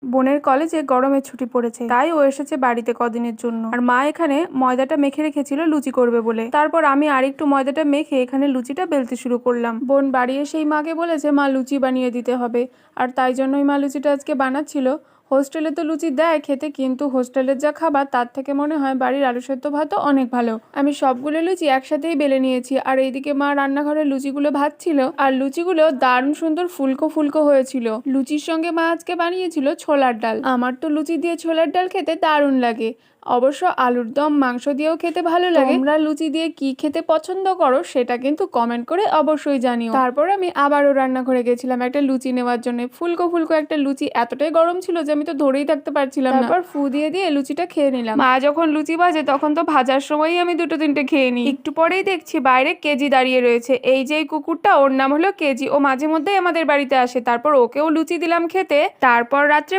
বোনের কলেজে গরমের ছুটি পড়েছে, তাই ও এসেছে বাড়িতে কদিনের জন্য। আর মা এখানে ময়দাটা মেখে রেখেছিল লুচি করবে বলে। তারপর আমি আরেকটু ময়দাটা মেখে এখানে লুচিটা বেলতে শুরু করলাম। বোন বাড়ি এসেই মাকে বলেছে মা লুচি বানিয়ে দিতে হবে, আর তাই জন্যই মা লুচিটা আজকে বানাচ্ছিল। হোস্টেলে তো লুচি দেয় খেতে, কিন্তু হোস্টেলের যা খাবার তার থেকে মনে হয় বাড়ির আলু সেদ্ধ ভাতও অনেক ভালো। আমি সবগুলো লুচি একসাথেই বেলে নিয়েছি, আর এইদিকে মা রান্নাঘরে লুচিগুলো ভাজছিল, আর লুচিগুলো দারুণ সুন্দর ফুলকো ফুলকো হয়েছিল। লুচির সঙ্গে মা আজকে বানিয়েছিল ছোলার ডাল। আমার তো লুচি দিয়ে ছোলার ডাল খেতে দারুণ লাগে, অবশ্য আলুর দম মাংস দিয়েও খেতে ভালো লাগে। তোমরা লুচি দিয়ে কি খেতে পছন্দ করো সেটা কিন্তু কমেন্ট করে অবশ্যই জানিও। তারপর আমি আবারও রান্নাঘরে গেছিলাম একটা লুচি নেওয়ার জন্য। ফুলকো ফুলকো একটা লুচি, এতটাই গরম ছিল যে আমি তো ধরেই থাকতে পারছিলাম না। তারপর ফু দিয়ে দিয়ে লুচিটা খেয়ে নিলাম। মা যখন লুচি ভাজে তখন তো ভাজার সময়ই আমি দুটো তিনটে খেয়ে নিই। একটু পরেই দেখছি বাইরে কেজি দাঁড়িয়ে রয়েছে। এই যে কুকুরটা, ওর নাম হলো কেজি, ও মাঝে মধ্যেই আমাদের বাড়িতে আসে। তারপর ওকেও লুচি দিলাম খেতে। তারপর রাত্রে